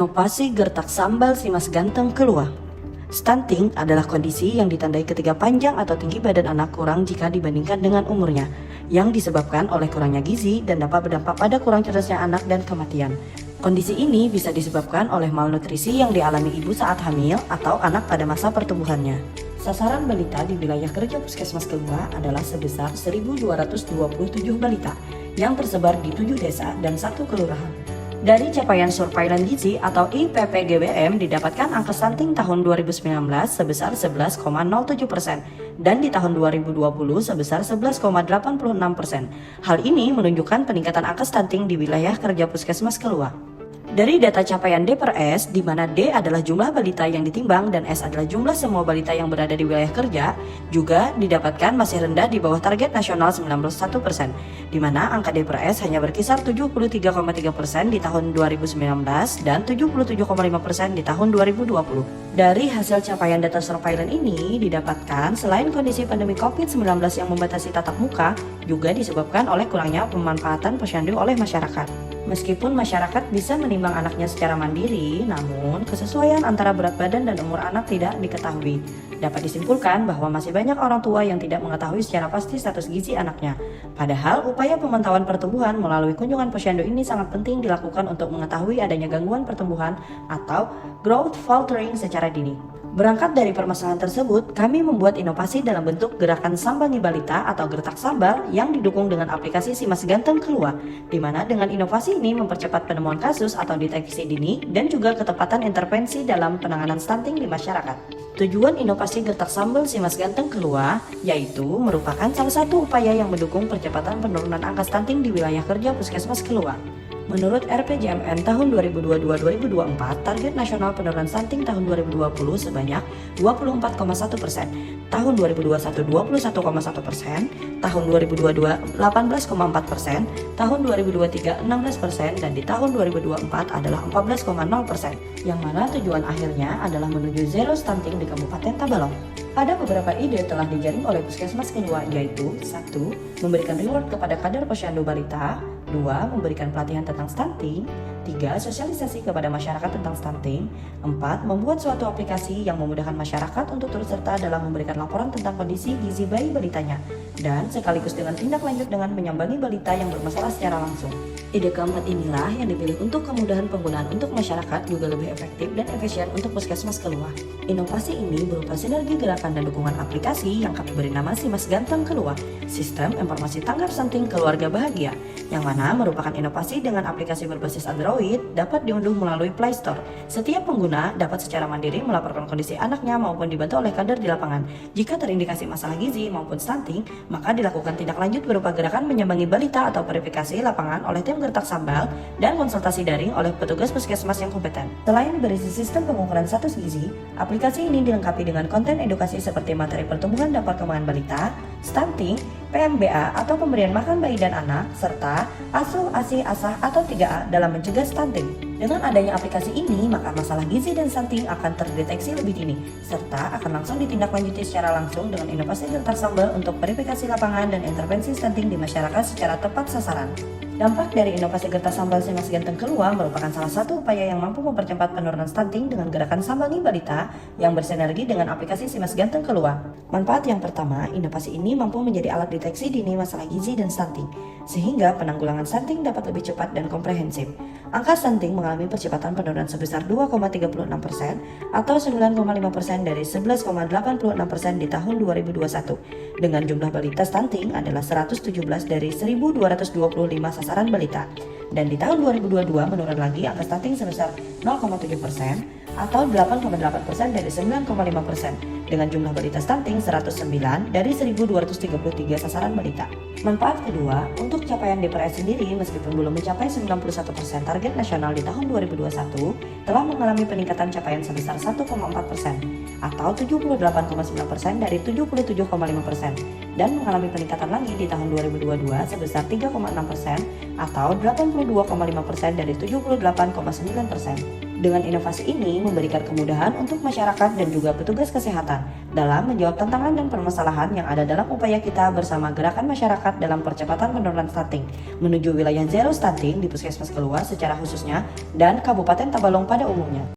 Inovasi gertak sambal si Mas Ganteng keluar. Stunting adalah kondisi yang ditandai ketika panjang atau tinggi badan anak kurang jika dibandingkan dengan umurnya, yang disebabkan oleh kurangnya gizi dan dapat berdampak pada kurang cerdasnya anak dan kematian. Kondisi ini bisa disebabkan oleh malnutrisi yang dialami ibu saat hamil atau anak pada masa pertumbuhannya. Sasaran balita di wilayah kerja Puskesmas Kelua adalah sebesar 1.227 balita yang tersebar di 7 desa dan 1 kelurahan. Dari capaian Surveillance Gizi atau IPPGBM didapatkan angka stunting tahun 2019 sebesar 11,07% dan di tahun 2020 sebesar 11,86%. Hal ini menunjukkan peningkatan angka stunting di wilayah kerja Puskesmas Kelua. Dari data capaian D per S, di mana D adalah jumlah balita yang ditimbang dan S adalah jumlah semua balita yang berada di wilayah kerja, juga didapatkan masih rendah di bawah target nasional 91%, di mana angka D per S hanya berkisar 73,3% di tahun 2019 dan 77,5% di tahun 2020. Dari hasil capaian data surveillance ini didapatkan selain kondisi pandemi COVID-19 yang membatasi tatap muka, juga disebabkan oleh kurangnya pemanfaatan posyandu oleh masyarakat. Meskipun masyarakat bisa menimbang anaknya secara mandiri, namun kesesuaian antara berat badan dan umur anak tidak diketahui. Dapat disimpulkan bahwa masih banyak orang tua yang tidak mengetahui secara pasti status gizi anaknya. Padahal upaya pemantauan pertumbuhan melalui kunjungan posyandu ini sangat penting dilakukan untuk mengetahui adanya gangguan pertumbuhan atau growth faltering secara dini. Berangkat dari permasalahan tersebut, kami membuat inovasi dalam bentuk gerakan Sambangi Balita atau Gertak Sambal yang didukung dengan aplikasi Si Mas Ganteng Keluar, di mana dengan inovasi ini mempercepat penemuan kasus atau deteksi dini dan juga ketepatan intervensi dalam penanganan stunting di masyarakat. Tujuan inovasi Gertak Sambal Si Mas Ganteng Keluar yaitu merupakan salah satu upaya yang mendukung percepatan penurunan angka stunting di wilayah kerja Puskesmas Keluar. Menurut RPJMN tahun 2022-2024, target nasional penurunan stunting tahun 2020 sebanyak 24,1%, tahun 2021 21,1%, tahun 2022 18,4%, tahun 2023 16%, dan di tahun 2024 adalah 14,0%, yang mana tujuan akhirnya adalah menuju zero stunting di Kabupaten Tabalong. Ada beberapa ide telah dijaring oleh Puskesmas Kelua, yaitu 1. Memberikan reward kepada kader posyandu balita, 2. Memberikan pelatihan tentang stunting, 3. Sosialisasi kepada masyarakat tentang stunting, 4. Membuat suatu aplikasi yang memudahkan masyarakat untuk turut serta dalam memberikan laporan tentang kondisi gizi bayi balitanya, dan sekaligus dengan tindak lanjut dengan menyambangi balita yang bermasalah secara langsung. Ide keempat inilah yang dipilih untuk kemudahan penggunaan untuk masyarakat juga lebih efektif dan efisien untuk Puskesmas Kelua. Inovasi ini berupa sinergi gerakan dan dukungan aplikasi yang kami beri nama Si Mas Ganteng Keluar, Sistem Informasi Tanggap Stunting Keluarga Bahagia, yang mana merupakan inovasi dengan aplikasi berbasis Android dapat diunduh melalui Play Store. Setiap pengguna dapat secara mandiri melaporkan kondisi anaknya maupun dibantu oleh kader di lapangan. Jika terindikasi masalah gizi maupun stunting, maka dilakukan tindak lanjut berupa gerakan menyambangi balita atau verifikasi lapangan oleh tim Gertak Sambal dan konsultasi daring oleh petugas puskesmas yang kompeten. Selain berisi sistem pengukuran status gizi, aplikasi ini dilengkapi dengan konten edukasi seperti materi pertumbuhan dan perkembangan balita, stunting, PMBA atau pemberian makan bayi dan anak, serta asuh, ASI, asah atau 3A dalam mencegah stunting. Dengan adanya aplikasi ini, maka masalah gizi dan stunting akan terdeteksi lebih dini, serta akan langsung ditindaklanjuti secara langsung dengan inovasi Gertak Sambal untuk verifikasi lapangan dan intervensi stunting di masyarakat secara tepat sasaran. Dampak dari inovasi Gertak Sambal Si Mas Ganteng Keluar merupakan salah satu upaya yang mampu mempercepat penurunan stunting dengan gerakan Sambangi Balita yang bersinergi dengan aplikasi Si Mas Ganteng Keluar. Manfaat yang pertama, inovasi ini mampu menjadi alat deteksi dini masalah gizi dan stunting, sehingga penanggulangan stunting dapat lebih cepat dan komprehensif. Angka stunting mengalami percepatan penurunan sebesar 2,36% atau 9,5% dari 11,86% di tahun 2021. Dengan jumlah balita stunting adalah 117 dari 1.225 sasaran balita. Dan di tahun 2022 menurun lagi angka stunting sebesar 0,7% atau 8,8% dari 9,5%. Dengan jumlah balita stunting 109 dari 1.233 sasaran balita. Manfaat kedua, untuk capaian DPRS sendiri meskipun belum mencapai 91% target nasional di tahun 2021, telah mengalami peningkatan capaian sebesar 1,4% atau 78,9% dari 77,5% dan mengalami peningkatan lagi di tahun 2022 sebesar 3,6% atau 82,5% dari 78,9%. Dengan inovasi ini memberikan kemudahan untuk masyarakat dan juga petugas kesehatan dalam menjawab tantangan dan permasalahan yang ada dalam upaya kita bersama gerakan masyarakat dalam percepatan penurunan stunting menuju wilayah zero stunting di Puskesmas Kelua secara khususnya dan Kabupaten Tabalong pada umumnya.